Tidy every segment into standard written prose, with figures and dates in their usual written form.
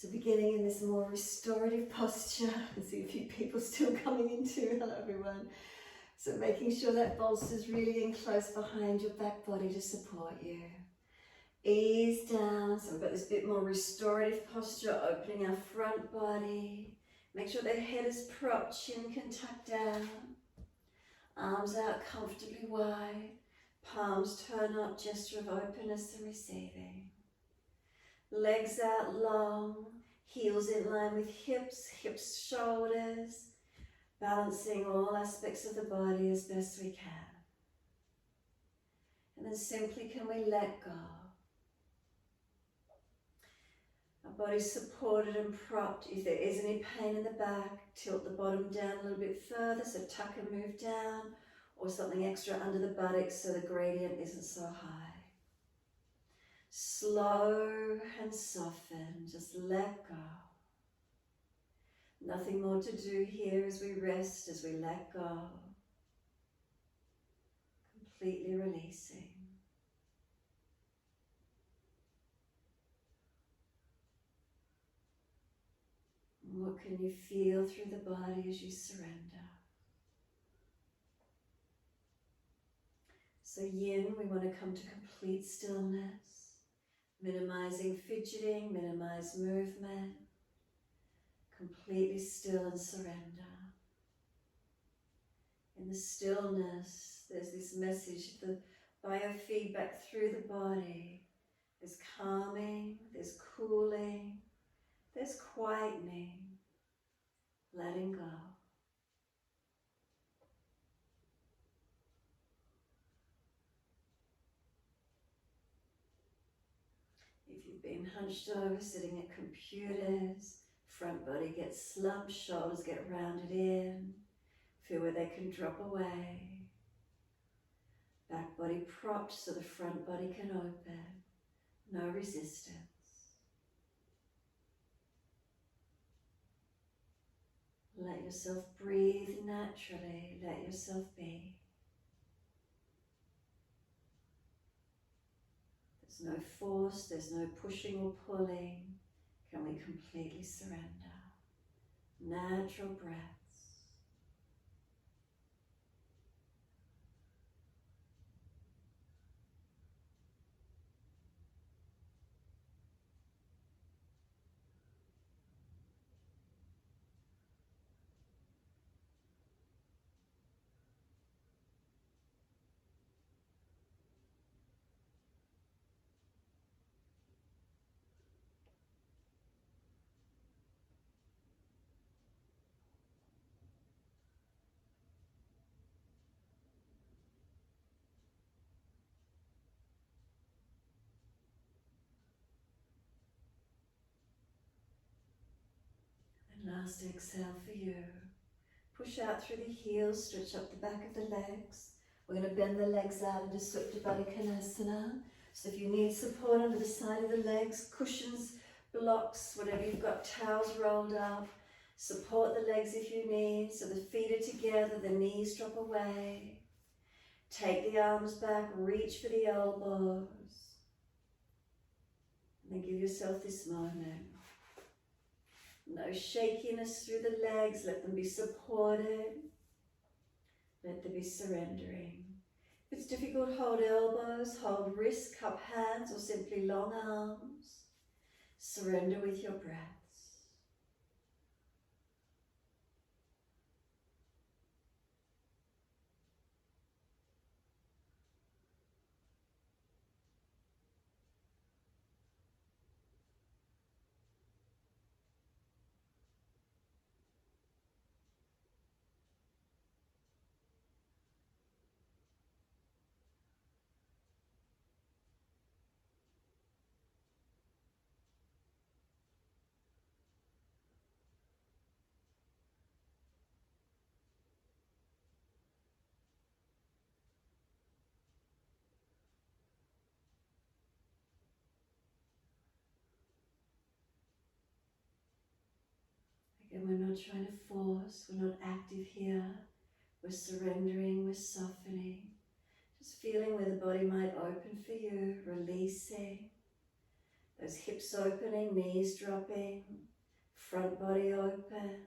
So beginning in this more restorative posture. I see a few people still coming into. Hello everyone. So making sure that bolster's really in close behind your back body to support you. Ease down. So we've got this bit more restorative posture, opening our front body. Make sure the head is propped, chin can tuck down. Arms out comfortably wide. Palms turn up, gesture of openness and receiving. Legs out long, heels in line with hips, shoulders, balancing all aspects of the body as best we can. And then simply can we let go. Our body's supported and propped. If there is any pain in the back, tilt the bottom down a little bit further, so tuck and move down, or something extra under the buttocks so the gradient isn't so high. Slow and soften, just let go. Nothing more to do here as we rest, as we let go. Completely releasing. And what can you feel through the body as you surrender? So yin, we want to come to complete stillness, minimizing fidgeting, minimize movement, completely still and surrender. In the stillness, there's this message, the biofeedback through the body. There's calming, there's cooling, there's quietening, letting go. If you've been hunched over, sitting at computers, front body gets slumped, shoulders get rounded in, feel where they can drop away. Back body propped so the front body can open, no resistance. Let yourself breathe naturally, let yourself be. There's no force, there's no pushing or pulling. Can we completely surrender? Natural breaths. And last exhale for you. Push out through the heels, stretch up the back of the legs. We're going to bend the legs out into Supta Baddha Konasana. So if you need support under the side of the legs, cushions, blocks, whatever you've got, towels rolled up. Support the legs if you need, so the feet are together, the knees drop away. Take the arms back, reach for the elbows. And then give yourself this moment. No shakiness through the legs, let them be supported. Let them be surrendering. If it's difficult, hold elbows, hold wrists, cup hands, or simply long arms. Surrender with your breaths. Again, we're not trying to force, we're not active here. We're surrendering, we're softening. Just feeling where the body might open for you, releasing. Those hips opening, knees dropping, front body open.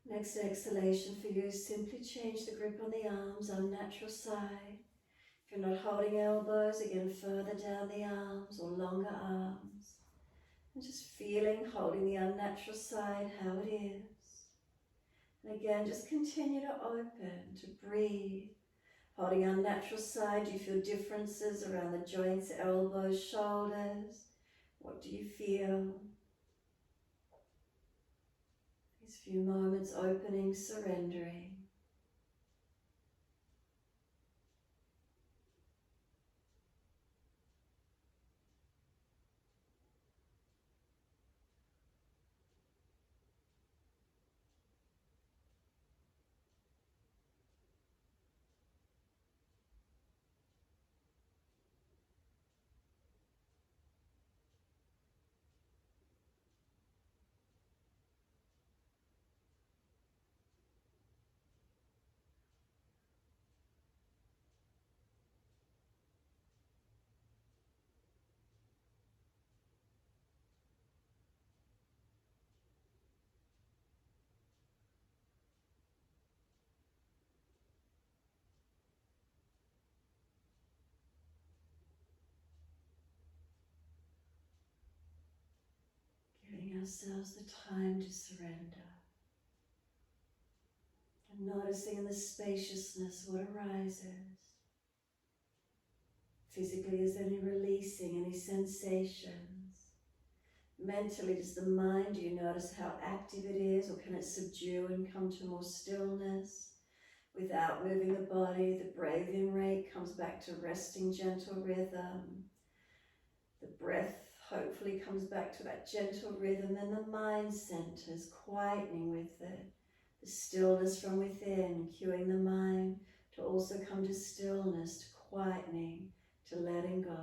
Next exhalation for you, simply change the grip on the arms, unnatural side. If you're not holding elbows, again further down the arms or longer arms. And just feeling, holding the unnatural side, how it is. And again, just continue to open, to breathe. Holding unnatural side, do you feel differences around the joints, elbows, shoulders? What do you feel? These few moments opening, surrendering. Giving ourselves the time to surrender. And noticing in the spaciousness what arises. Physically, is there any releasing, any sensations? Mentally, does the mind, do you notice how active it is, or can it subdue and come to more stillness? Without moving the body, the breathing rate comes back to resting, gentle rhythm. The breath hopefully comes back to that gentle rhythm, and the mind centers, quietening with it. The stillness from within, cueing the mind to also come to stillness, to quietening, to letting go.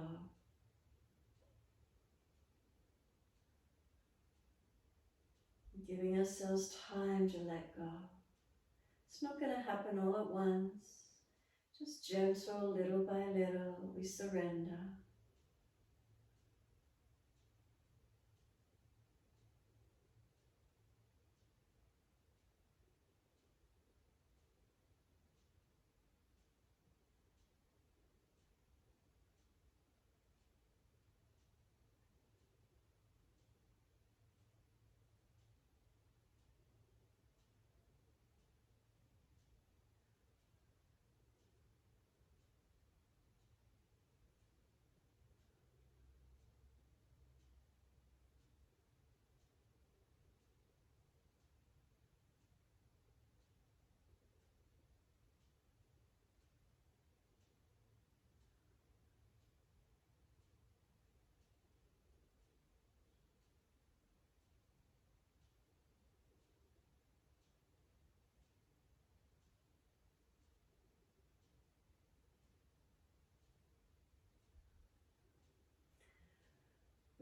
Giving ourselves time to let go. It's not going to happen all at once. Just gentle, little by little, we surrender.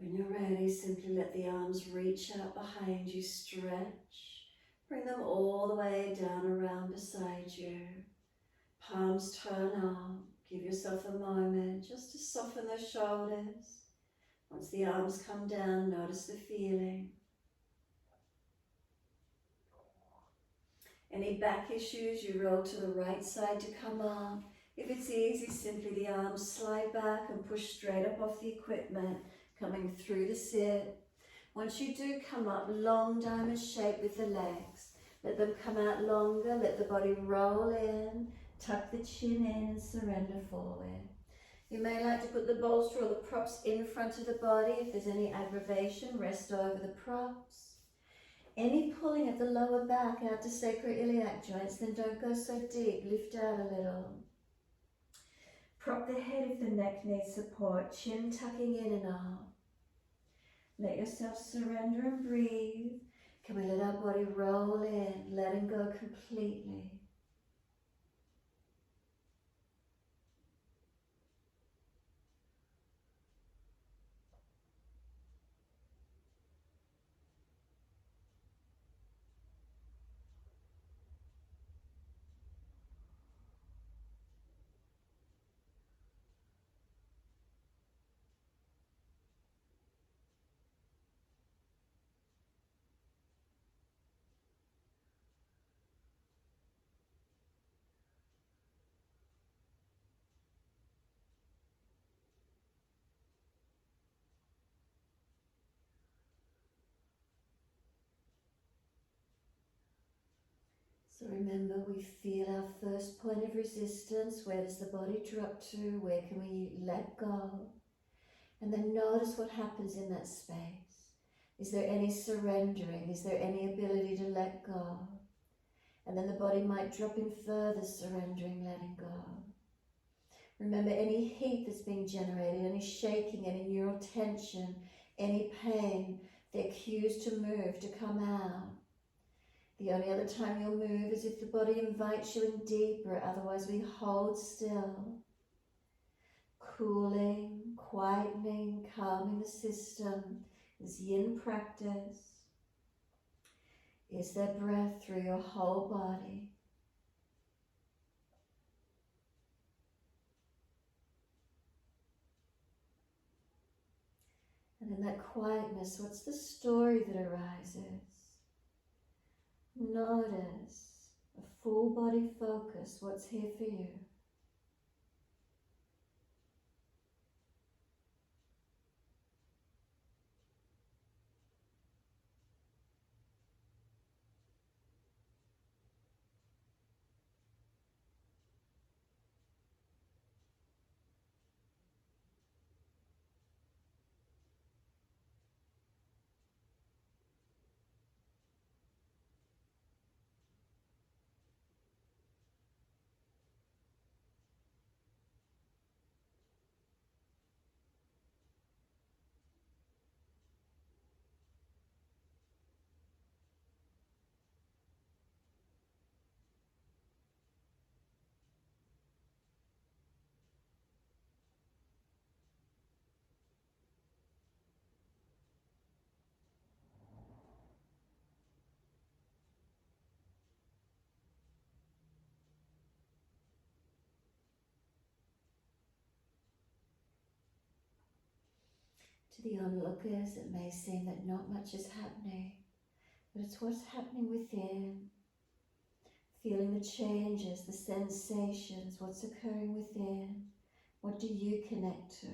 When you're ready, simply let the arms reach out behind you, stretch. Bring them all the way down around beside you. Palms turn up. Give yourself a moment just to soften those shoulders. Once the arms come down, notice the feeling. Any back issues, you roll to the right side to come up. If it's easy, simply the arms slide back and push straight up off the equipment, coming through the sit. Once you do come up, long diamond shape with the legs. Let them come out longer, let the body roll in, tuck the chin in and surrender forward. You may like to put the bolster or the props in front of the body. If there's any aggravation, rest over the props. Any pulling at the lower back out to sacroiliac joints, then don't go so deep. Lift out a little. Prop the head if the neck needs support. Chin tucking in and out. Let yourself surrender and breathe. Can we let our body roll in, letting go completely? So remember, we feel our first point of resistance. Where does the body drop to? Where can we let go? And then notice what happens in that space. Is there any surrendering? Is there any ability to let go? And then the body might drop in further, surrendering, letting go. Remember, any heat that's being generated, any shaking, any neural tension, any pain, they're cues to move, to come out. The only other time you'll move is if the body invites you in deeper, otherwise we hold still. Cooling, quietening, calming the system is yin practice. Is there breath through your whole body? And in that quietness, what's the story that arises? Notice a full body focus. What's here for you? To the onlookers, it may seem that not much is happening, but it's what's happening within. Feeling the changes, the sensations, what's occurring within. What do you connect to?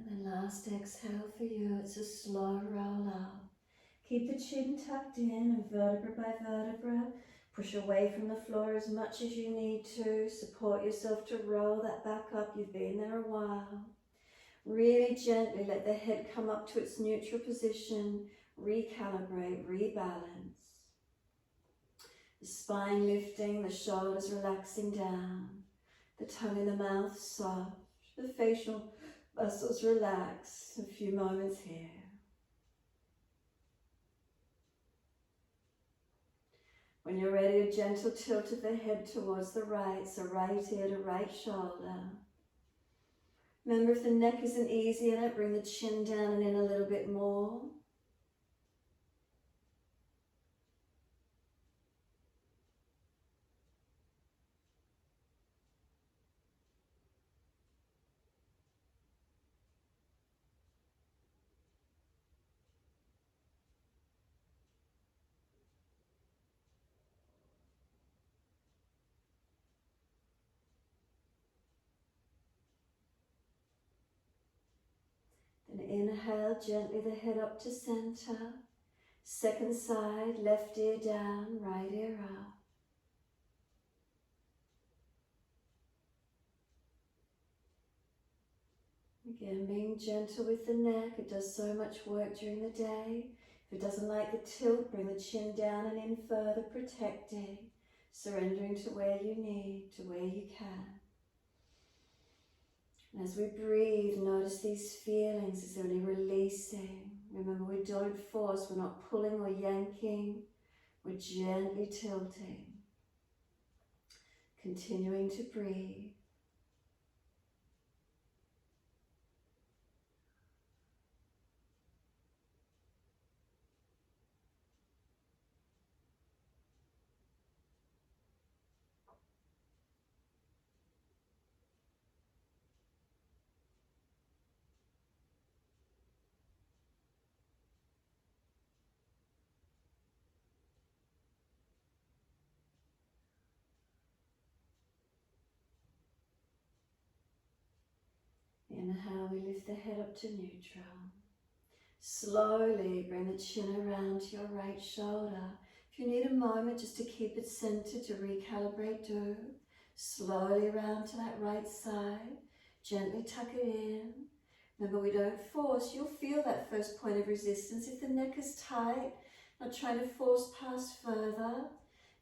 And then last exhale for you, it's a slow roll out. Keep the chin tucked in and vertebra by vertebra. Push away from the floor as much as you need to. Support yourself to roll that back up. You've been there a while. Really gently let the head come up to its neutral position. Recalibrate, rebalance. The spine lifting, the shoulders relaxing down. The tongue in the mouth soft. The facial muscles relax. A few moments here. When you're ready, a gentle tilt of the head towards the right, so right ear to right shoulder. Remember, if the neck isn't easy in it, bring the chin down and in a little bit more. inhale gently the head up to center. Second side, left ear down, right ear up. Again, being gentle with the neck. It does so much work during the day. If it doesn't like the tilt, bring the chin down and in further, protecting, surrendering to where you need, to where you can. And as we breathe, notice these feelings. Is there any releasing? Remember, we don't force, we're not pulling or yanking, we're gently tilting. Continuing to breathe. Inhale, we lift the head up to neutral. Slowly bring the chin around to your right shoulder. If you need a moment just to keep it centered, to recalibrate, do. Slowly around to that right side. Gently tuck it in. Remember, we don't force. You'll feel that first point of resistance. If the neck is tight, not trying to force past further.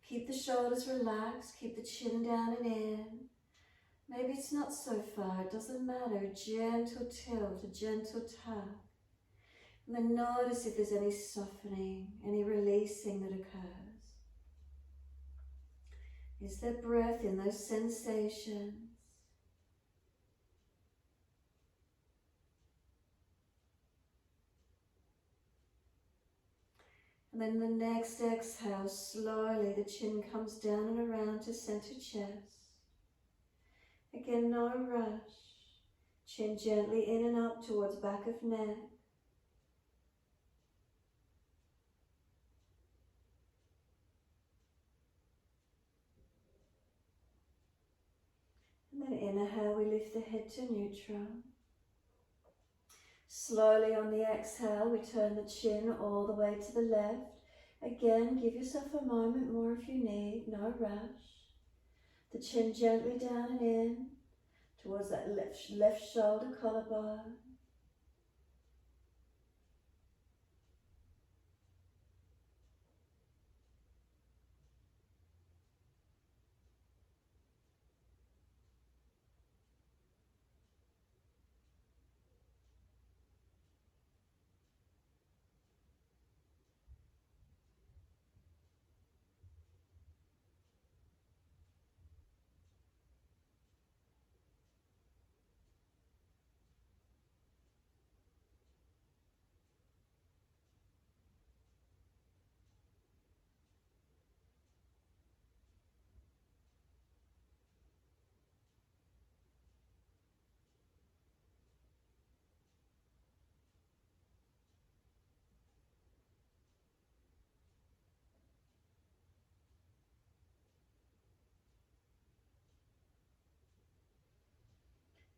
Keep the shoulders relaxed. Keep the chin down and in. Maybe it's not so far. It doesn't matter. A gentle tilt, a gentle tuck. And then notice if there's any softening, any releasing that occurs. Is there breath in those sensations? And then the next exhale, slowly the chin comes down and around to center chest. Again, no rush. Chin gently in and up towards back of neck. And then inhale, we lift the head to neutral. Slowly on the exhale, we turn the chin all the way to the left. Again, give yourself a moment more if you need, no rush. The chin gently down and in towards that left shoulder collarbone.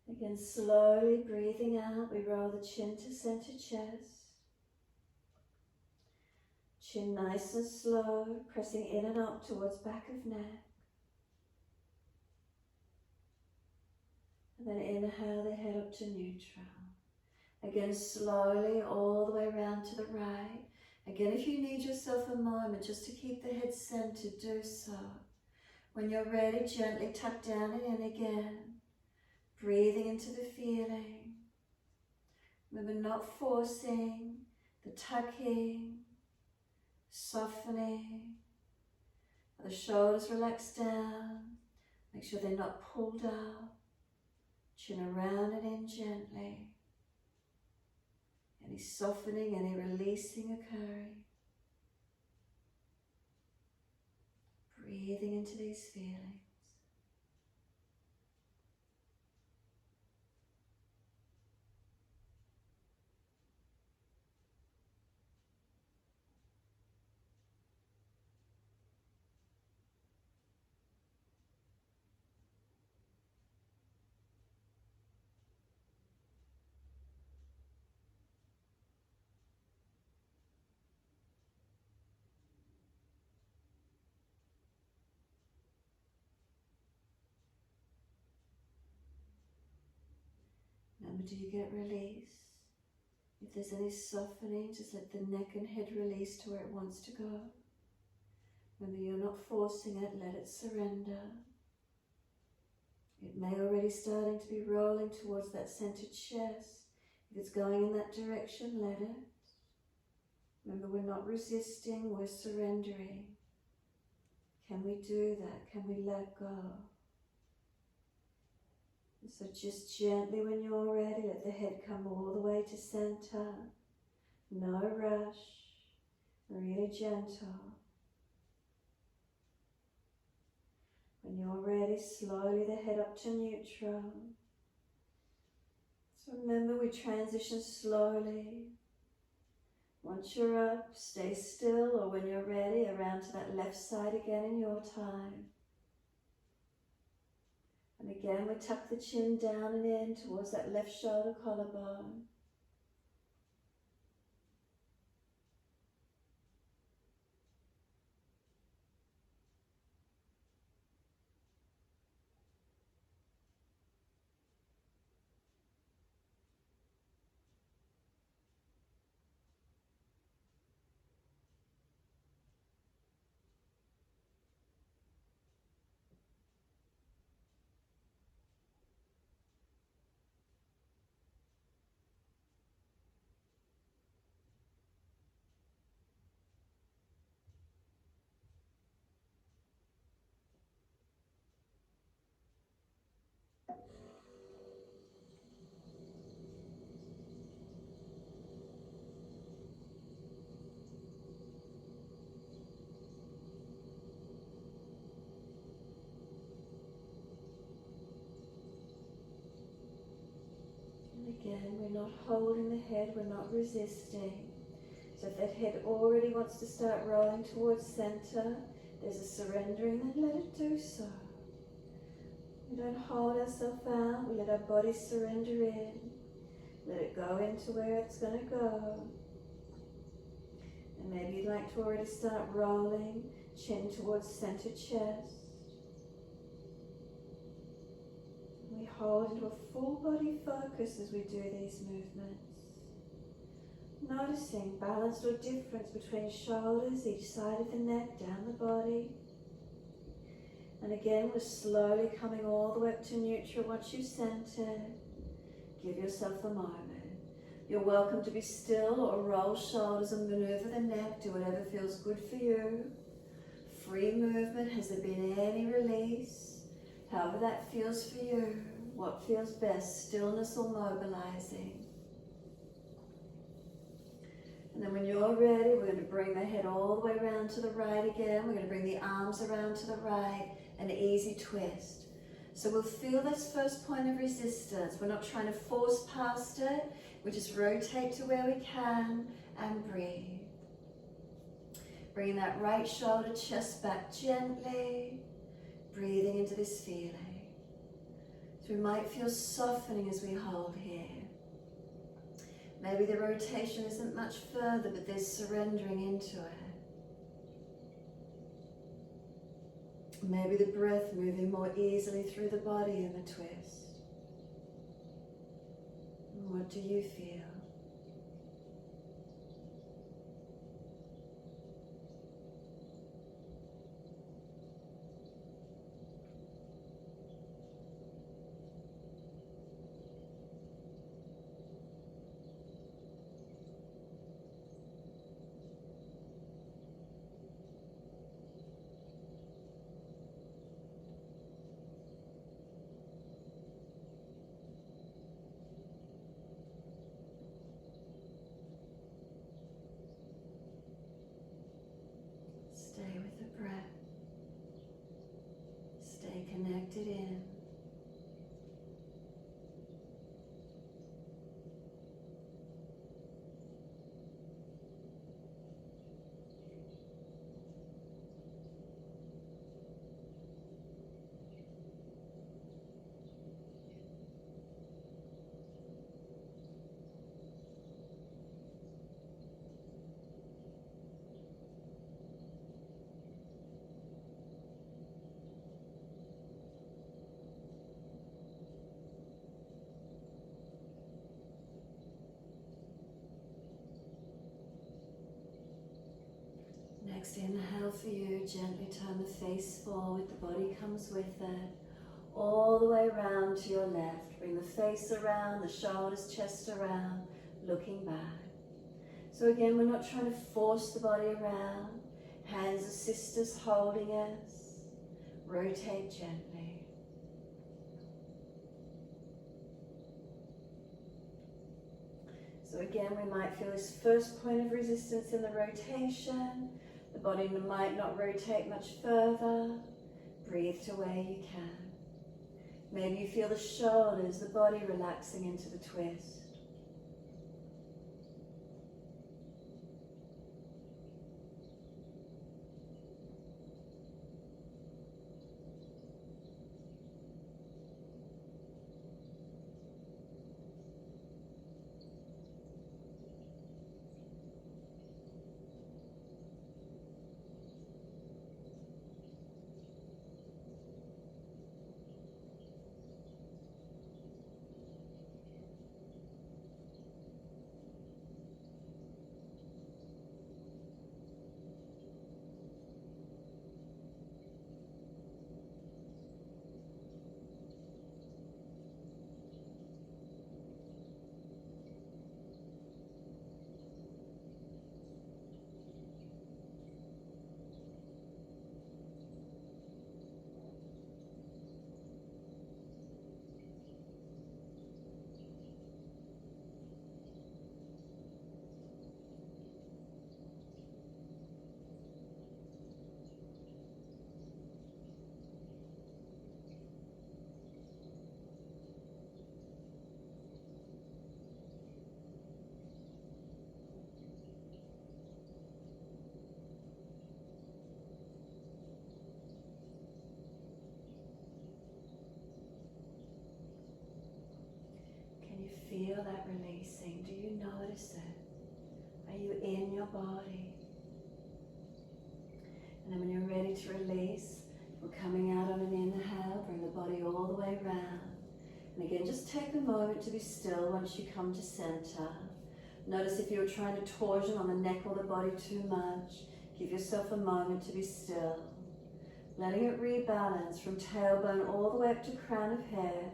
Again, slowly breathing out, we roll the chin to center chest. Chin nice and slow, pressing in and up towards back of neck. And then inhale the head up to neutral. Again, slowly all the way around to the right. Again, if you need yourself a moment just to keep the head centered, do so. When you're ready, gently tuck down and in again. Breathing into the feeling. Remember, not forcing, the tucking, softening. The shoulders relax down. Make sure they're not pulled up. Chin around and in gently. Any softening, any releasing occurring. Breathing into these feelings. Remember, do you get release? If there's any softening, just let the neck and head release to where it wants to go. Remember, you're not forcing it, let it surrender. It may already starting to be rolling towards that centered chest. If it's going in that direction, let it. Remember, we're not resisting, we're surrendering. Can we do that? Can we let go? And so just gently, when you're ready, let the head come all the way to center. No rush, really gentle. When you're ready, slowly the head up to neutral. So remember, we transition slowly. Once you're up, stay still, or when you're ready, around to that left side again in your time. And again, we tuck the chin down and in towards that left shoulder collarbone. Again, we're not holding the head, we're not resisting. So if that head already wants to start rolling towards center, there's a surrendering, then let it do so. We don't hold ourselves out, we let our body surrender in. Let it go into where it's going to go. And maybe you'd like to already start rolling, chin towards center chest. We hold into a full body focus as we do these movements. Noticing balance or difference between shoulders, each side of the neck, down the body. And again, we're slowly coming all the way up to neutral once you've centered. Give yourself a moment. You're welcome to be still or roll shoulders and maneuver the neck. Do whatever feels good for you. Free movement. Has there been any release? However that feels for you. What feels best, stillness or mobilizing? And then when you're ready, we're going to bring the head all the way around to the right again. We're going to bring the arms around to the right, an easy twist. So we'll feel this first point of resistance. We're not trying to force past it. We just rotate to where we can and breathe. Bringing that right shoulder, chest back gently. Breathing into this feeling. So we might feel softening as we hold here. Maybe the rotation isn't much further, but there's surrendering into it. Maybe the breath moving more easily through the body in the twist. What do you feel? Stay with the breath. Stay connected in. Next inhale for you, gently turn the face forward, the body comes with it. All the way around to your left. Bring the face around, the shoulders, chest around, looking back. So again, we're not trying to force the body around. Hands assist us holding us. Rotate gently. So again, we might feel this first point of resistance in the rotation. The body might not rotate much further. Breathe to where you can. Maybe you feel the shoulders, the body relaxing into the twist. Feel that releasing. Do you notice it? Are you in your body? And then when you're ready to release, we're coming out on an inhale. Bring the body all the way around. And again, just take a moment to be still once you come to center. Notice if you're trying to torsion on the neck or the body too much. Give yourself a moment to be still. Letting it rebalance from tailbone all the way up to crown of hair.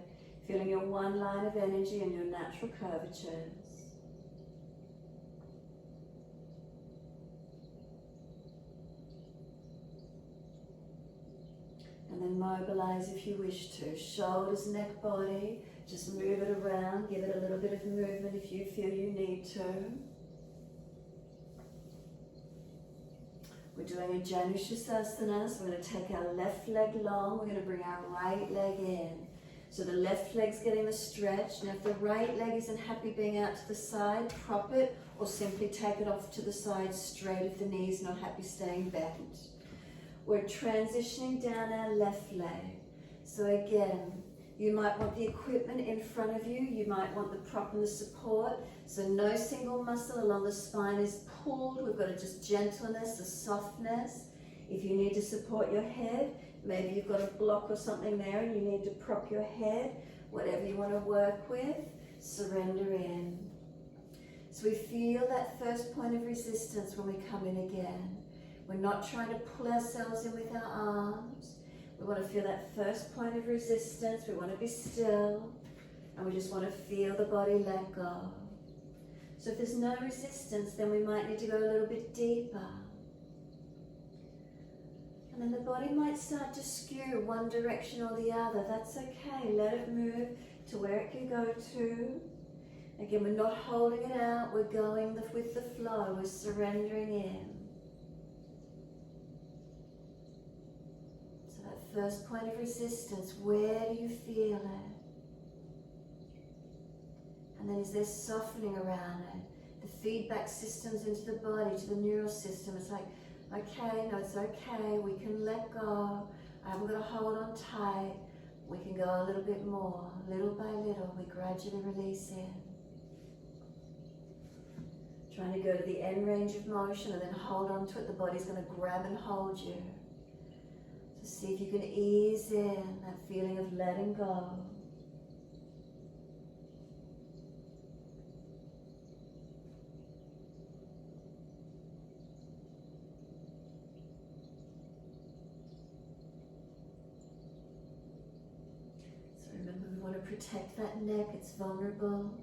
Feeling your one line of energy and your natural curvatures. And then mobilize if you wish to. Shoulders, neck, body. Just move it around. Give it a little bit of movement if you feel you need to. We're doing a Janushasana, so we're going to take our left leg long. We're going to bring our right leg in. So the left leg's getting the stretch. Now if the right leg isn't happy being out to the side, prop it or simply take it off to the side straight if the knee's not happy staying bent. We're transitioning down our left leg. So again, you might want the equipment in front of you. You might want the prop and the support. So no single muscle along the spine is pulled. We've got just gentleness, a softness. If you need to support your head, maybe you've got a block or something there and you need to prop your head, whatever you want to work with, surrender in. So we feel that first point of resistance when we come in again. We're not trying to pull ourselves in with our arms. We want to feel that first point of resistance. We want to be still and we just want to feel the body let go. So if there's no resistance, then we might need to go a little bit deeper. And then the body might start to skew one direction or the other. That's okay. Let it move to where it can go to. Again, we're not holding it out. We're going with the flow. We're surrendering in. So that first point of resistance, where do you feel it? And then is there softening around it? The feedback systems into the body, to the neural system. It's like, okay, no, it's okay, we can let go. I'm going to hold on tight. We can go a little bit more. Little by little, we gradually release in. Trying to go to the end range of motion and then hold on to it. The body's going to grab and hold you. So see if you can ease in that feeling of letting go. protect that neck, it's vulnerable.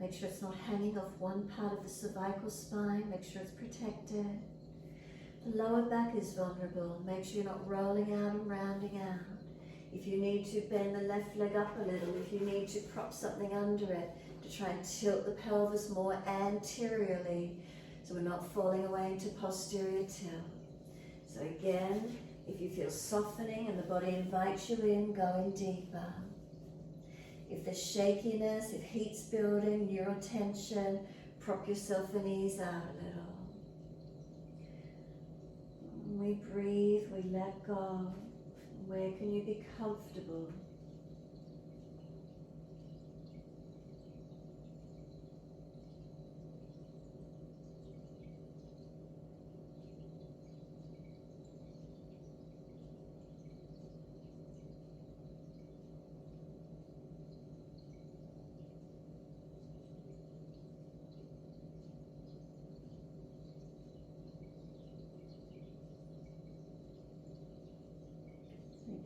Make sure it's not hanging off one part of the cervical spine, make sure it's protected. The lower back is vulnerable, make sure you're not rolling out and rounding out. If you need to, bend the left leg up a little. If you need to, prop something under it to try and tilt the pelvis more anteriorly so we're not falling away into posterior tilt. So again, if you feel softening and the body invites you in, go in deeper. If there's shakiness, if heat's building, neural tension, prop yourself and ease out a little. We breathe, we let go. Where can you be comfortable?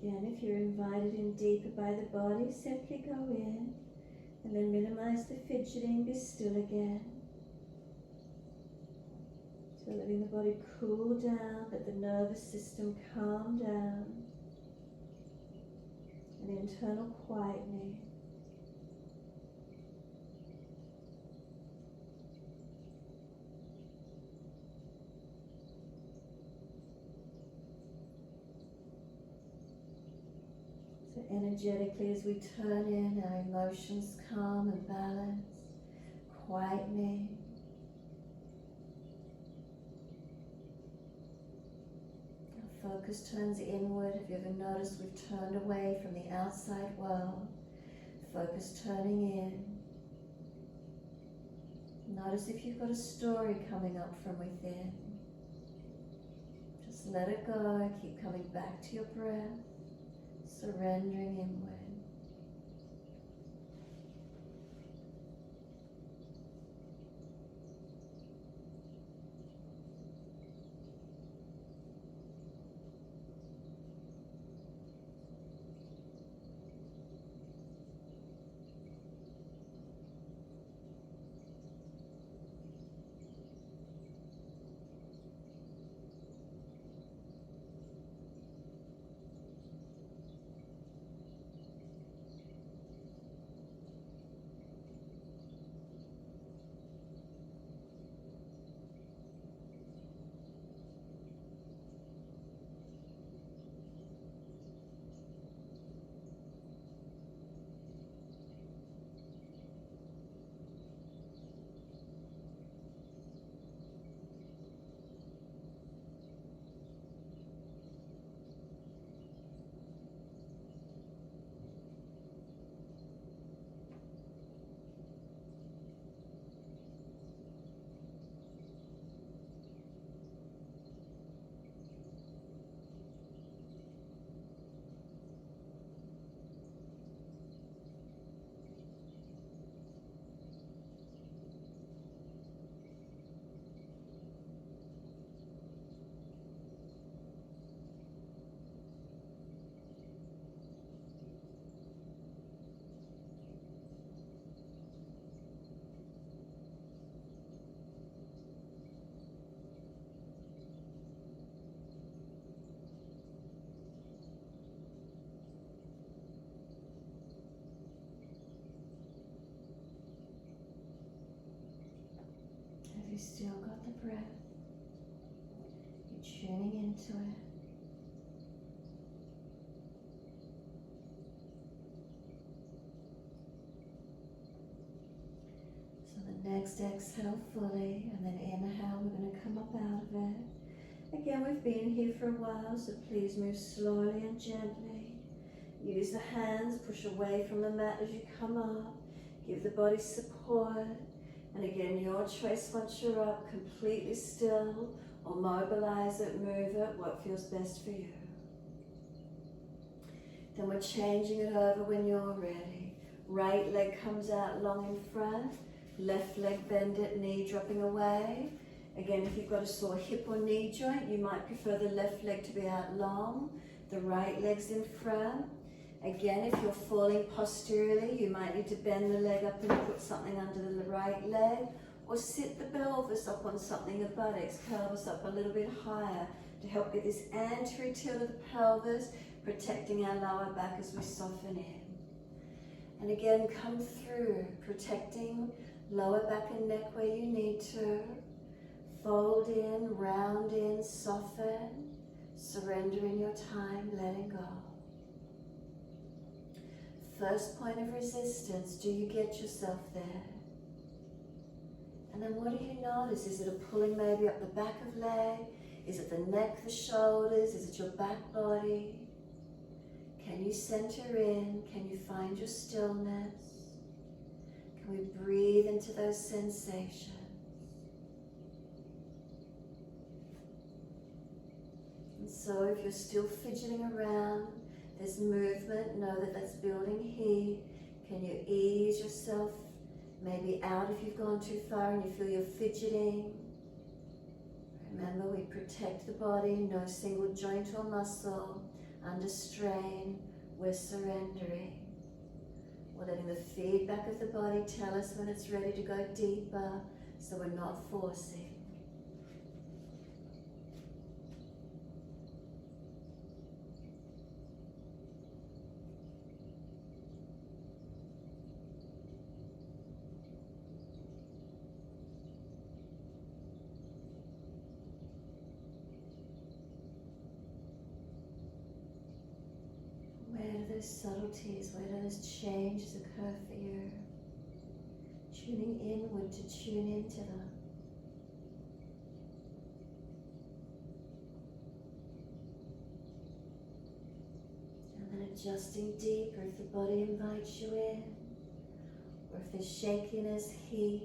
Again, if you're invited in deeper by the body, simply go in and then minimize the fidgeting, be still again. So letting the body cool down, let the nervous system calm down, an internal quietening. So energetically, as we turn in, our emotions calm and balance, quietening. Our focus turns inward. Have you ever noticed we've turned away from the outside world? Focus turning in. Notice if you've got a story coming up from within. Just let it go. Keep coming back to your breath. Surrendering inward. Have you still got the breath? You're tuning into it. So the next exhale fully, and then inhale, we're going to come up out of it. Again, we've been here for a while, so please move slowly and gently. Use the hands, push away from the mat as you come up. Give the body support. And again, your choice once you're up, completely still, or mobilize it, move it, what feels best for you. Then we're changing it over when you're ready. Right leg comes out long in front, left leg bend it, knee dropping away. Again, if you've got a sore hip or knee joint, you might prefer the left leg to be out long, the right leg's in front. Again, if you're falling posturally, you might need to bend the leg up and put something under the right leg, or sit the pelvis up on something, the buttocks, pelvis up a little bit higher to help get this anterior tilt of the pelvis, protecting our lower back as we soften in. And again, come through, protecting lower back and neck where you need to. Fold in, round in, soften, surrender in your time, letting go. First point of resistance, do you get yourself there? And then what do you notice? Is it a pulling maybe up the back of leg? Is it the neck, the shoulders? Is it your back body? Can you center in? Can you find your stillness? Can we breathe into those sensations? And so if you're still fidgeting around, there's movement, know that that's building heat. Can you ease yourself maybe out if you've gone too far and you feel you're fidgeting? Remember, we protect the body, no single joint or muscle under strain. We're surrendering. We're letting the feedback of the body tell us when it's ready to go deeper, so we're not forcing. Where do those subtleties, where do those changes occur for you? Tuning inward to tune into them. And then adjusting deeper if the body invites you in, or if there's shakiness, heat,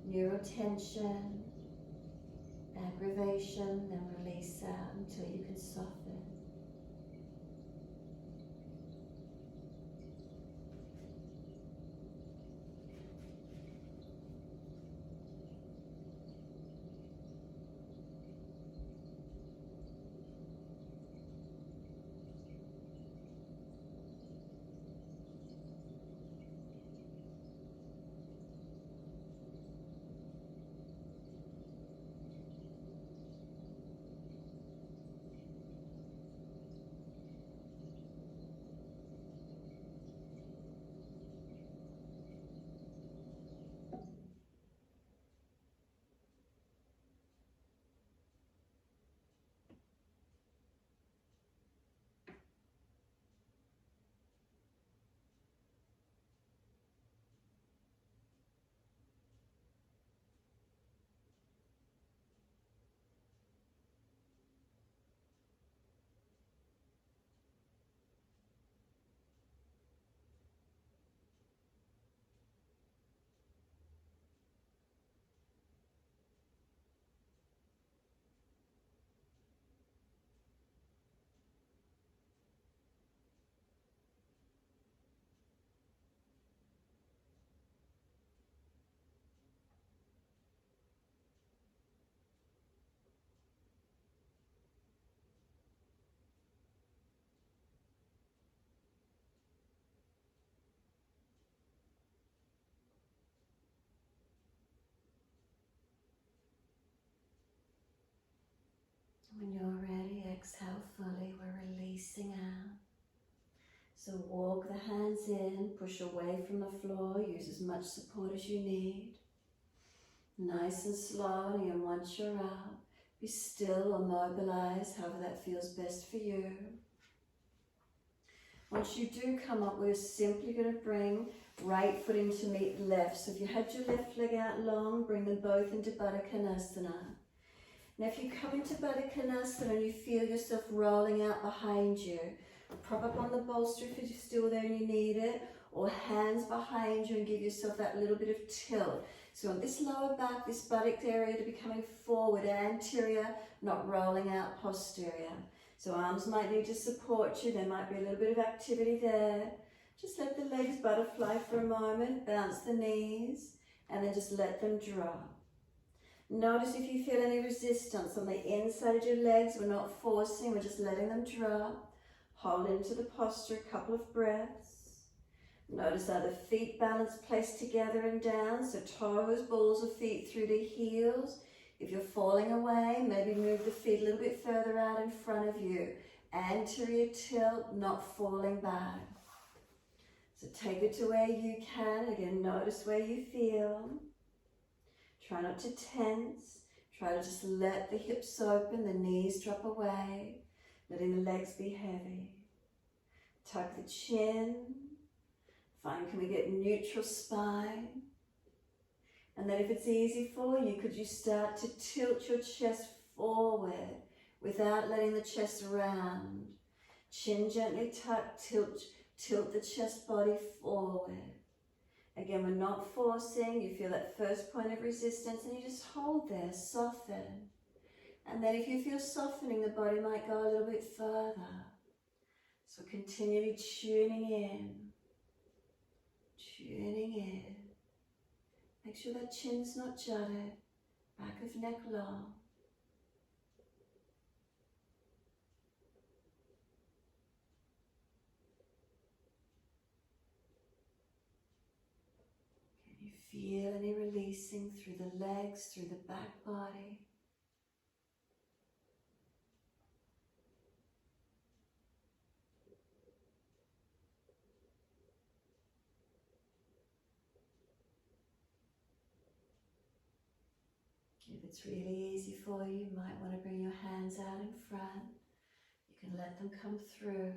neurotension, aggravation, then release out until you can soften. When you're ready, exhale fully, we're releasing out. So walk the hands in, push away from the floor, use as much support as you need. Nice and slowly, and once you're out, be still or mobilize, however that feels best for you. Once you do come up, we're simply going to bring right foot in to meet left. So if you had your left leg out long, bring them both into Baddha Konasana. Now if you come into Baddha Konasana and you feel yourself rolling out behind you, prop up on the bolster if you're still there and you need it, or hands behind you and give yourself that little bit of tilt. So on this lower back, this buttock area to be coming forward, anterior, not rolling out posterior. So arms might need to support you, there might be a little bit of activity there. Just let the legs butterfly for a moment, bounce the knees, and then just let them drop. Notice if you feel any resistance on the inside of your legs. We're not forcing, we're just letting them drop. Hold into the posture a couple of breaths. Notice how the feet balance placed together and down, so toes, balls of feet through the heels. If you're falling away, maybe move the feet a little bit further out in front of you. Anterior tilt, not falling back. So take it to where you can. Again, notice where you feel. Try not to tense. Try to just let the hips open, the knees drop away, letting the legs be heavy. Tuck the chin. Find, can we get neutral spine? And then if it's easy for you, could you start to tilt your chest forward without letting the chest round? Chin gently tuck, tilt the chest body forward. Again, we're not forcing. You feel that first point of resistance and you just hold there, soften. And then if you feel softening, the body might go a little bit further. So continually tuning in. Tuning in. Make sure that chin's not jutted. Back of neck long. Can you feel any releasing through the legs, through the back body? If it's really easy for you, you might want to bring your hands out in front. You can let them come through.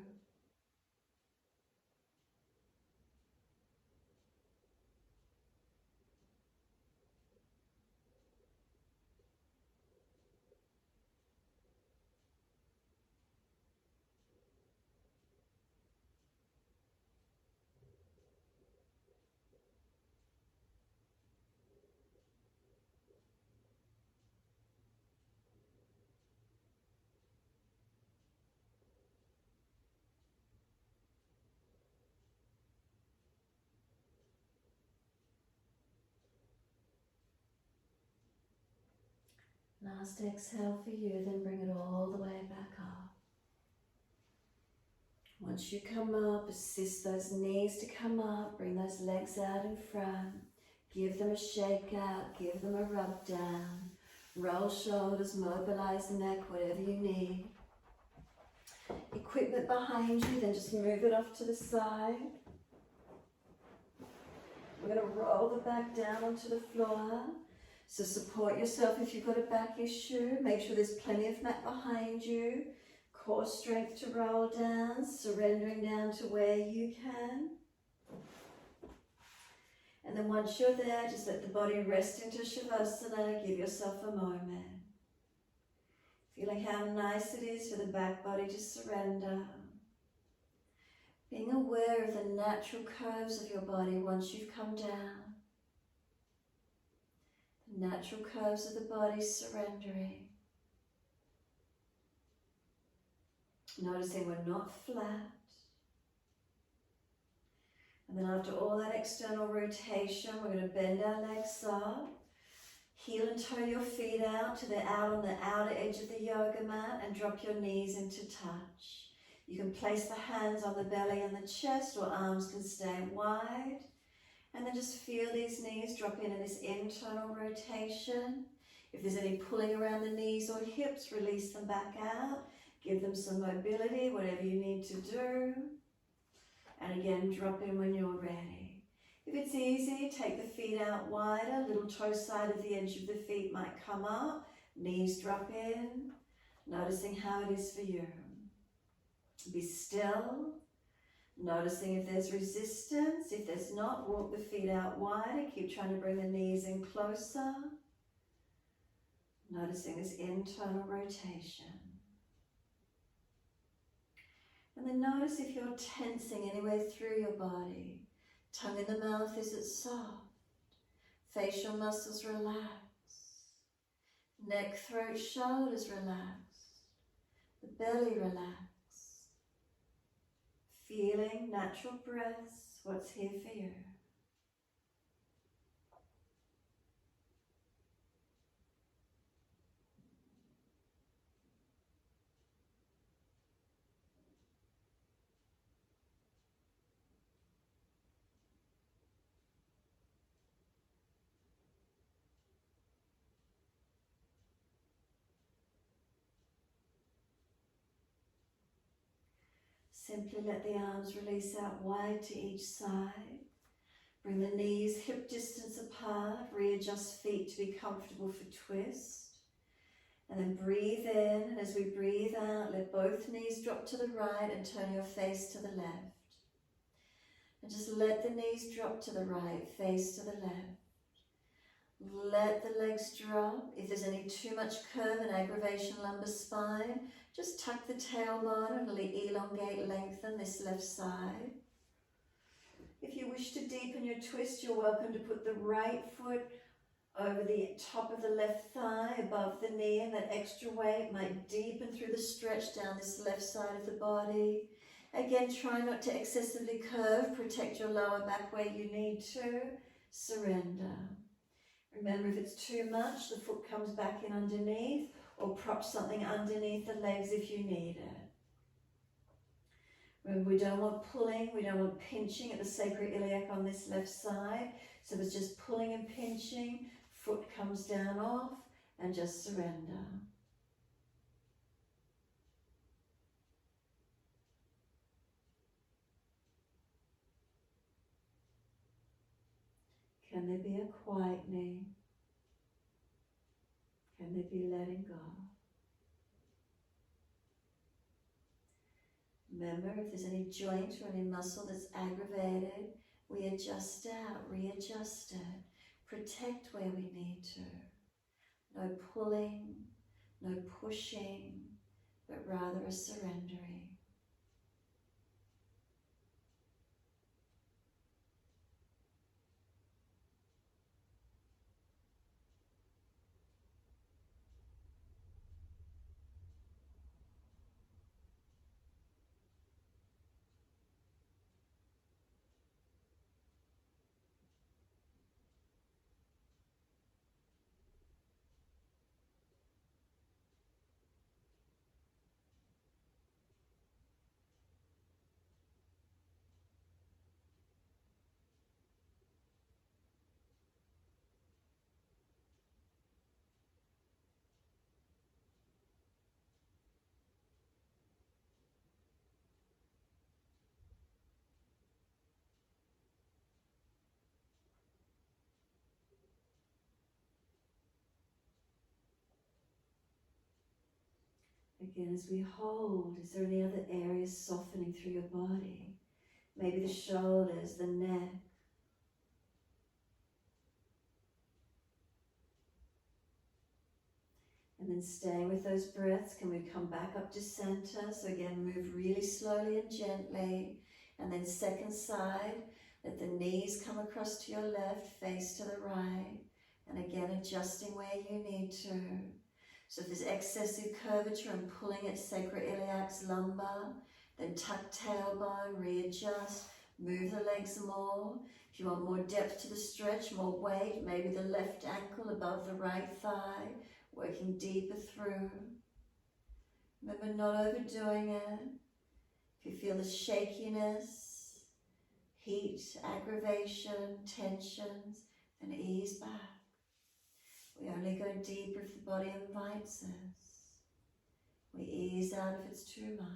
Last exhale for you, then bring it all the way back up. Once you come up, assist those knees to come up, bring those legs out in front. Give them a shake out, give them a rub down. Roll shoulders, mobilize the neck, whatever you need. Equipment behind you, then just move it off to the side. We're going to roll the back down onto the floor. So support yourself if you've got a back issue. Make sure there's plenty of mat behind you. Core strength to roll down, surrendering down to where you can. And then once you're there, just let the body rest into Shavasana. Give yourself a moment. Feeling how nice it is for the back body to surrender. Being aware of the natural curves of your body once you've come down. The natural curves of the body surrendering. Noticing we're not flat. And then after all that external rotation, we're going to bend our legs up. Heel and toe your feet out to out on the outer edge of the yoga mat and drop your knees into touch. You can place the hands on the belly and the chest, or arms can stay wide. And then just feel these knees drop in this internal rotation. If there's any pulling around the knees or hips, release them back out. Give them some mobility, whatever you need to do. And again, drop in when you're ready. If it's easy, take the feet out wider. Little toe side of the edge of the feet might come up. Knees drop in. Noticing how it is for you. Be still. Noticing if there's resistance. If there's not, walk the feet out wider. Keep trying to bring the knees in closer. Noticing this internal rotation. And then notice if you're tensing anywhere through your body. Tongue in the mouth, is it soft? Facial muscles relax. Neck, throat, shoulders relax. The belly relax. Feeling natural breaths, what's here for you. Simply let the arms release out wide to each side. Bring the knees hip distance apart. Readjust feet to be comfortable for twist. And then breathe in, and as we breathe out, let both knees drop to the right and turn your face to the left. And just let the knees drop to the right, face to the left. Let the legs drop. If there's any too much curve and aggravation lumbar spine, just tuck the tailbone and elongate, lengthen this left side. If you wish to deepen your twist, you're welcome to put the right foot over the top of the left thigh, above the knee, and that extra weight might deepen through the stretch down this left side of the body. Again, try not to excessively curve. Protect your lower back where you need to. Surrender. Remember, if it's too much, the foot comes back in underneath, or prop something underneath the legs if you need it. Remember, we don't want pulling, we don't want pinching at the sacroiliac on this left side. So it's just pulling and pinching, foot comes down off, and just surrender. Can there be a quietening? Can there be letting go? Remember, if there's any joint or any muscle that's aggravated, we adjust out, readjust it, protect where we need to. No pulling, no pushing, but rather a surrendering. Again, as we hold, is there any other areas softening through your body? Maybe the shoulders, the neck. And then staying with those breaths, can we come back up to center? So again, move really slowly and gently. And then second side, let the knees come across to your left, face to the right. And again, adjusting where you need to. So if there's excessive curvature and pulling at sacroiliacs, lumbar, then tuck tailbone, readjust, move the legs more. If you want more depth to the stretch, more weight, maybe the left ankle above the right thigh, working deeper through. Remember, not overdoing it. If you feel the shakiness, heat, aggravation, tensions, then ease back. We only go deeper if the body invites us. We ease out if it's too much.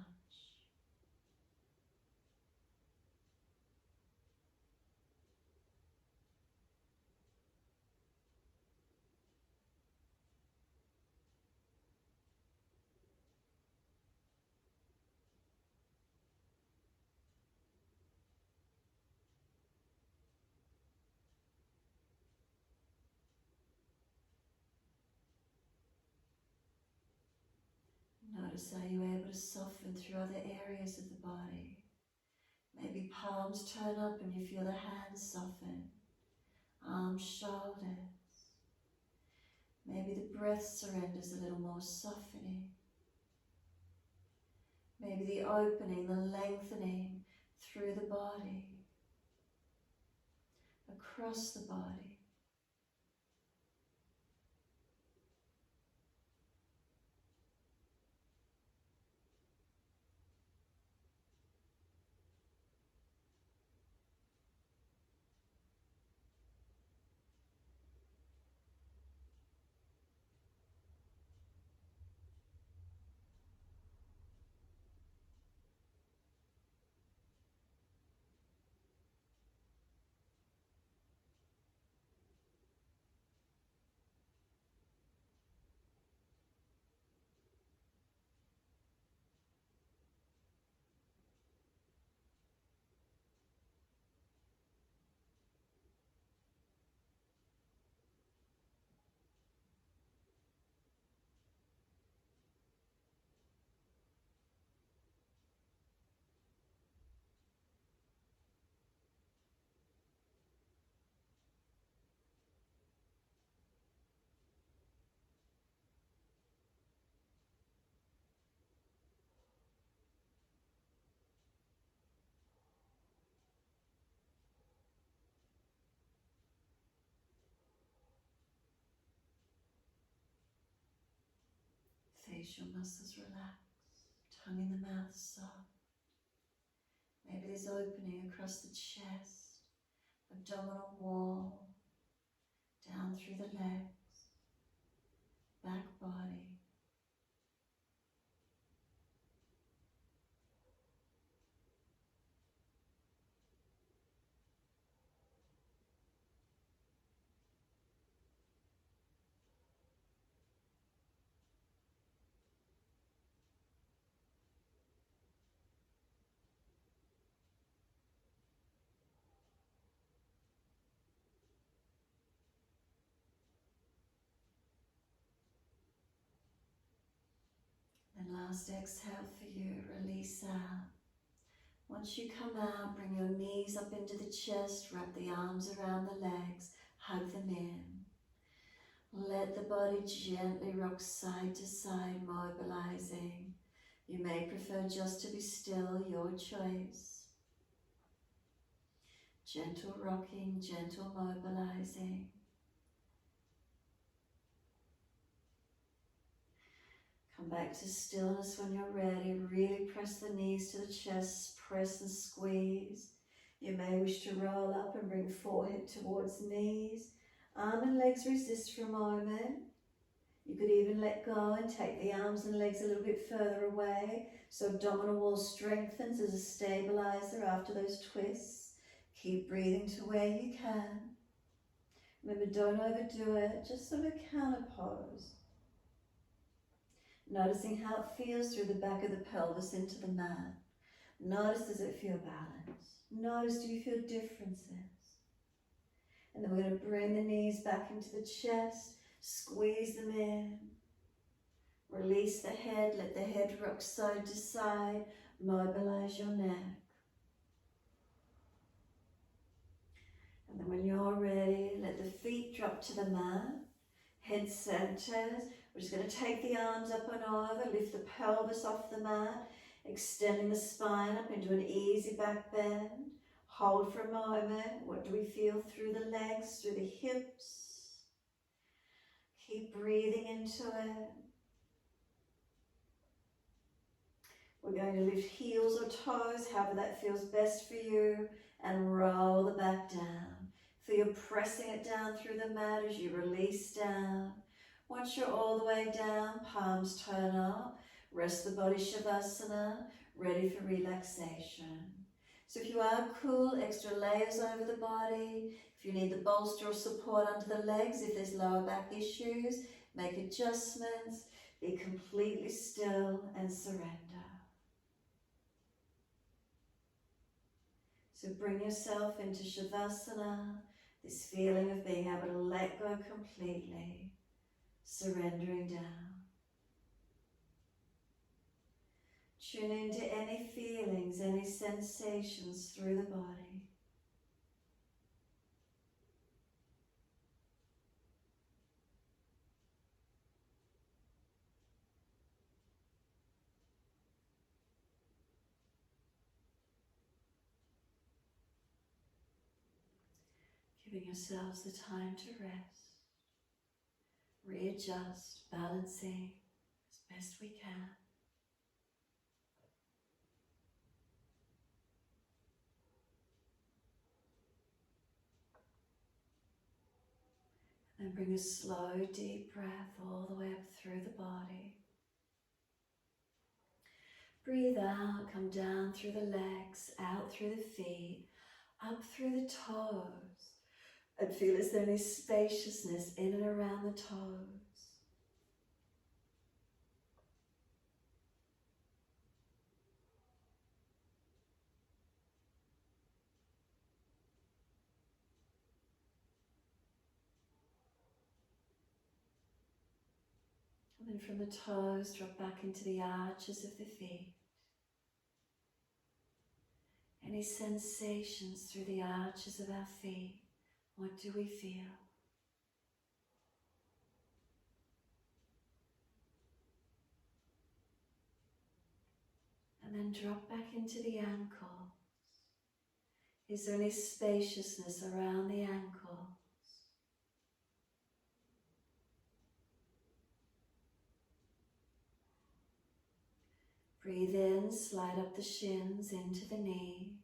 Notice how you're able to soften through other areas of the body. Maybe palms turn up and you feel the hands soften. Arms, shoulders. Maybe the breath surrenders a little more, softening. Maybe the opening, the lengthening through the body, across the body. facial muscles relax, tongue in the mouth soft. Maybe there's opening across the chest, abdominal wall, down through the legs, back body. And last exhale for you, release out. Once you come out, bring your knees up into the chest, wrap the arms around the legs, hug them in. Let the body gently rock side to side, mobilizing. You may prefer just to be still, your choice. Gentle rocking, gentle mobilizing. Come back to stillness when you're ready. Really press the knees to the chest, press and squeeze. You may wish to roll up and bring forehead towards knees. Arm and legs resist for a moment. You could even let go and take the arms and legs a little bit further away so abdominal wall strengthens as a stabilizer after those twists. Keep breathing to where you can. Remember, don't overdo it, just sort of counter pose. Noticing how it feels through the back of the pelvis into the mat. Notice, does it feel balanced? Notice, do you feel differences? And then we're going to bring the knees back into the chest, squeeze them in. Release the head, let the head rock side to side, mobilize your neck. And then when you're ready, let the feet drop to the mat, head centers. We're just going to take the arms up and over, lift the pelvis off the mat, extending the spine up into an easy back bend. Hold for a moment. What do we feel through the legs, through the hips? Keep breathing into it. We're going to lift heels or toes, however that feels best for you, and roll the back down. Feel pressing it down through the mat as you release down. Once you're all the way down, palms turn up. Rest the body Shavasana, ready for relaxation. So if you are cool, extra layers over the body. If you need the bolster or support under the legs, if there's lower back issues, make adjustments. Be completely still and surrender. So bring yourself into Shavasana, this feeling of being able to let go completely, surrendering down. Tune into any feelings, any sensations through the body. Giving yourselves the time to rest, readjust, balancing as best we can. And bring a slow, deep breath all the way up through the body. Breathe out, come down through the legs, out through the feet, up through the toes. And feel as there is spaciousness in and around the toes. And then from the toes, drop back into the arches of the feet. Any sensations through the arches of our feet? What do we feel? And then drop back into the ankle. Is there any spaciousness around the ankle? Breathe in, slide up the shins into the knees.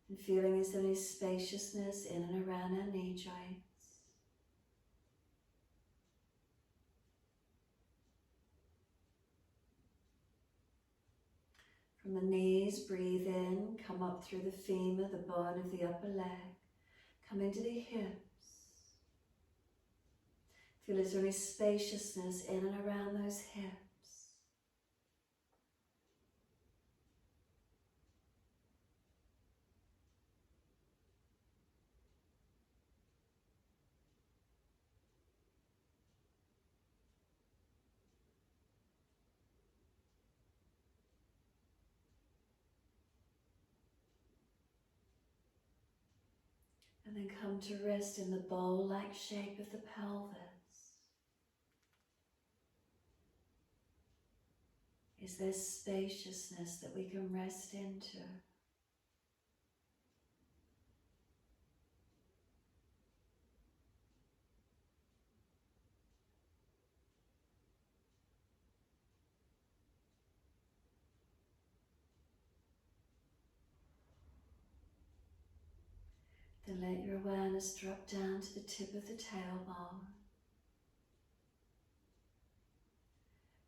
And feeling is there any spaciousness in and around our knee joints. From the knees, breathe in, come up through the femur, the bone of the upper leg. Come into the hips. Feel is there any spaciousness in and around those hips. And then come to rest in the bowl-like shape of the pelvis. Is there spaciousness that we can rest into? Then let your awareness drop down to the tip of the tailbone.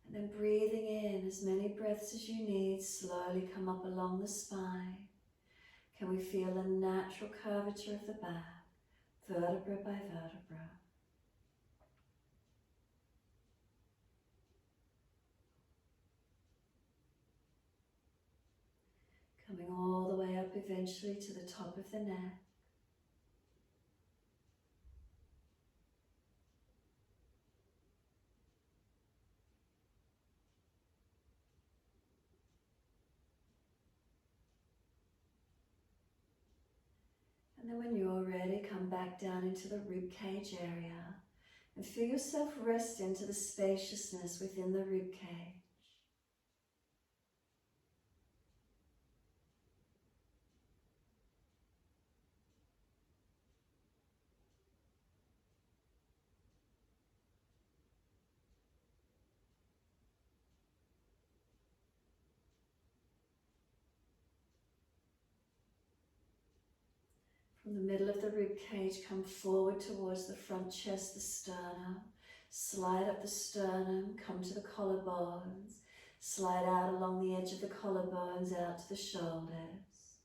And then breathing in as many breaths as you need, slowly come up along the spine. Can we feel the natural curvature of the back, vertebra by vertebra? Coming all the way up eventually to the top of the neck. And then when you're ready, come back down into the rib cage area and feel yourself rest into the spaciousness within the rib cage. From the middle of the rib cage, come forward towards the front chest, the sternum. Slide up the sternum, come to the collarbones. Slide out along the edge of the collarbones out to the shoulders.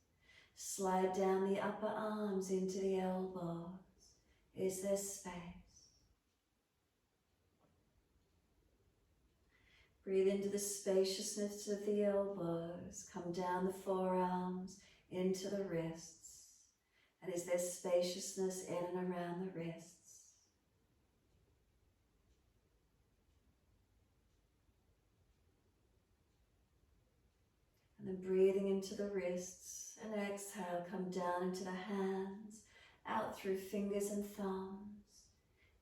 Slide down the upper arms into the elbows. Is there space? Breathe into the spaciousness of the elbows. Come down the forearms into the wrists. And is there spaciousness in and around the wrists? And then breathing into the wrists and exhale, come down into the hands, out through fingers and thumbs.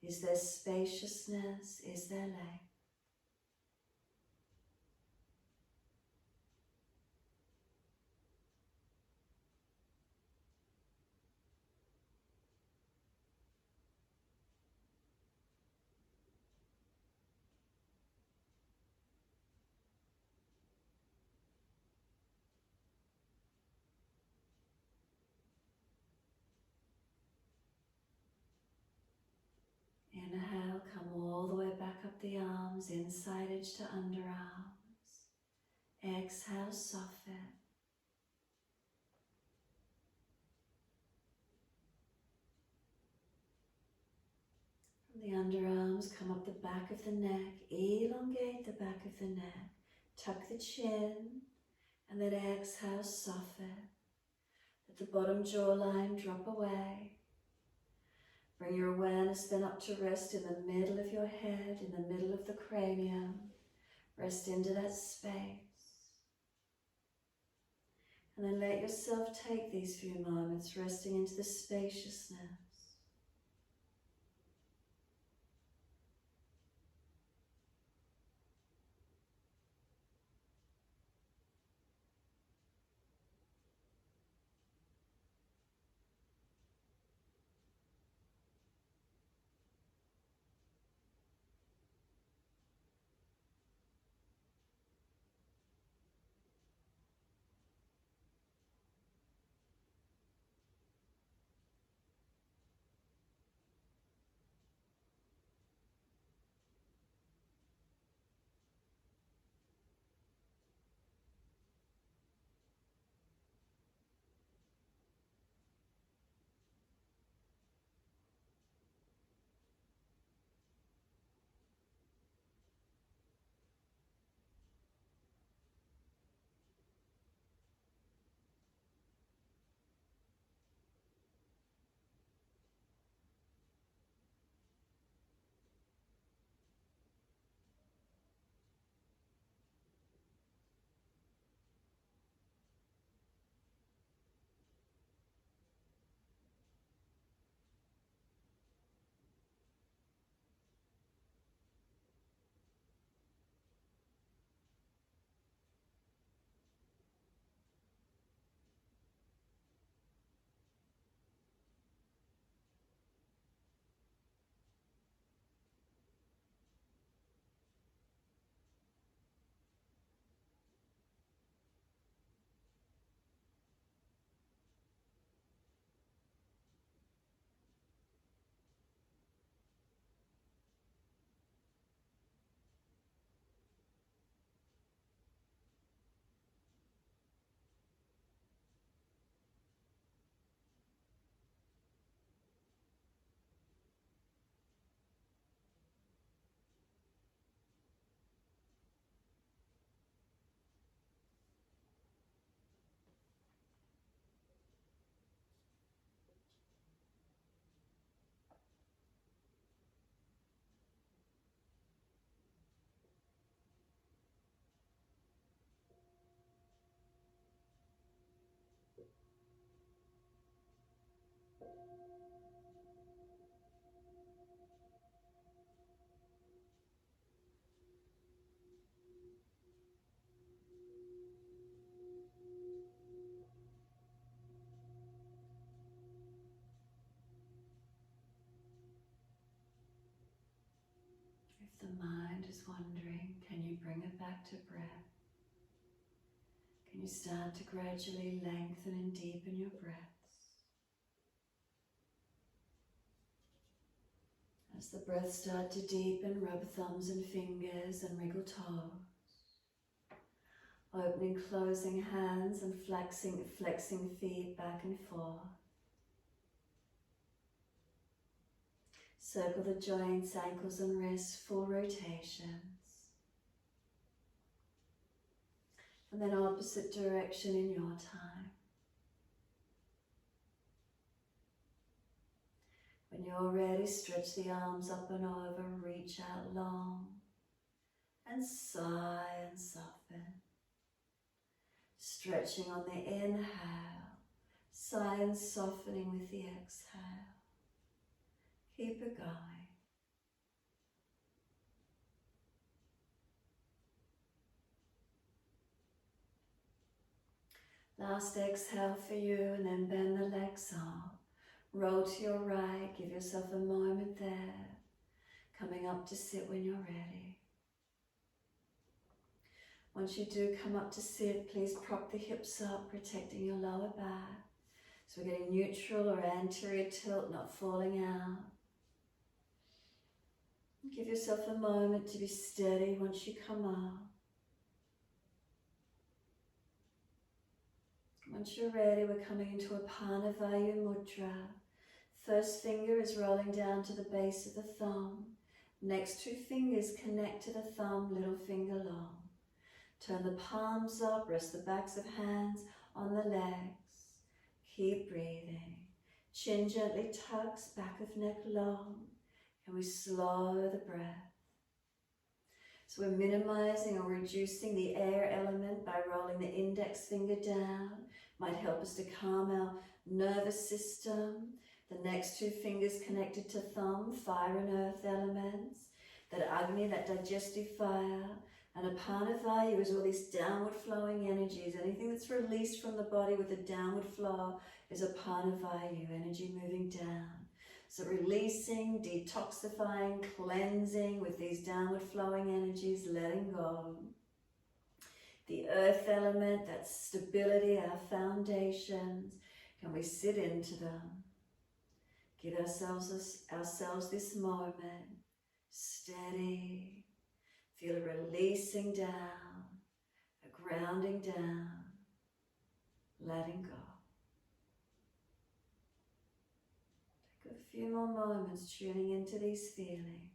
Is there spaciousness? Is there length? Inhale, come all the way back up the arms, inside edge to underarms. Exhale, soften. From the underarms, come up the back of the neck, elongate the back of the neck, tuck the chin, and then exhale, soften. Let the bottom jawline drop away. Bring your awareness then up to rest in the middle of your head, in the middle of the cranium. Rest into that space. And then let yourself take these few moments resting into the spaciousness. If the mind is wandering, can you bring it back to breath? Can you start to gradually lengthen and deepen your breaths? As the breaths start to deepen, rub thumbs and fingers and wriggle toes. Opening, closing hands and flexing feet back and forth. Circle the joints, ankles and wrists, full rotations. And then opposite direction in your time. When you're ready, stretch the arms up and over, reach out long, and sigh and soften. Stretching on the inhale, sigh and softening with the exhale. Keep it going. Last exhale for you, and then bend the legs up. Roll to your right, give yourself a moment there. Coming up to sit when you're ready. Once you do come up to sit, please prop the hips up, protecting your lower back. So we're getting neutral or anterior tilt, not falling out. Give yourself a moment to be steady once you come up. Once you're ready, we're coming into Apana Vayu Mudra. First finger is rolling down to the base of the thumb. Next two fingers connect to the thumb, little finger long. Turn the palms up, rest the backs of hands on the legs. Keep breathing. Chin gently tucks, back of neck long. Can we slow the breath? So we're minimizing or reducing the air element by rolling the index finger down. Might help us to calm our nervous system. The next two fingers connected to thumb, fire and earth elements. That Agni, that digestive fire. And Apana Vayu is all these downward flowing energies. Anything that's released from the body with a downward flow is Apana Vayu, energy moving down. So releasing, detoxifying, cleansing with these downward flowing energies, letting go. The earth element, that stability, our foundations, can we sit into them? Give ourselves this moment, steady. Feel it releasing down, a grounding down, letting go. Take a few more moments tuning into these feelings.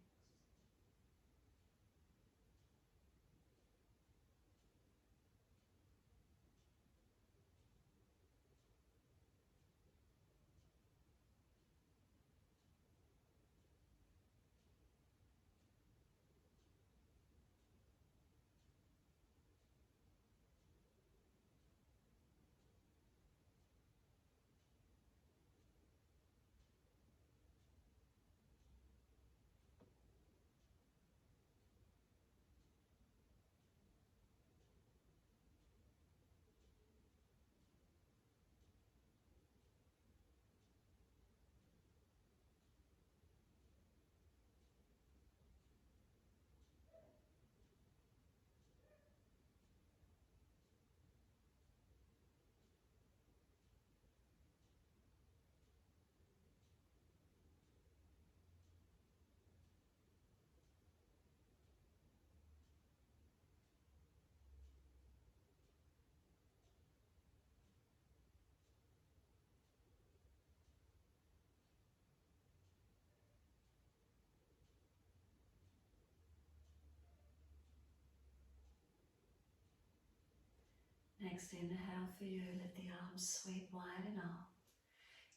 Next inhale for you, let the arms sweep wide enough.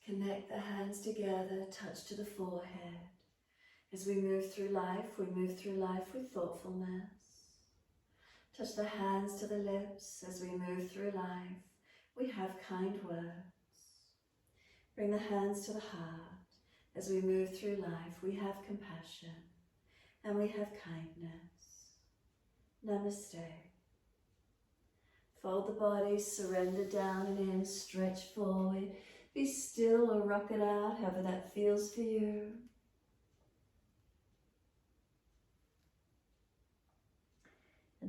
Connect the hands together, touch to the forehead. As we move through life with thoughtfulness. Touch the hands to the lips as we move through life. We have kind words. Bring the hands to the heart. As we move through life, we have compassion and we have kindness. Namaste. Fold the body, surrender down and in, stretch forward. Be still or rock it out, however that feels for you.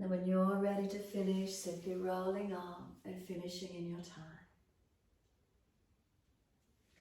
And then when you're ready to finish, simply rolling on and finishing in your time.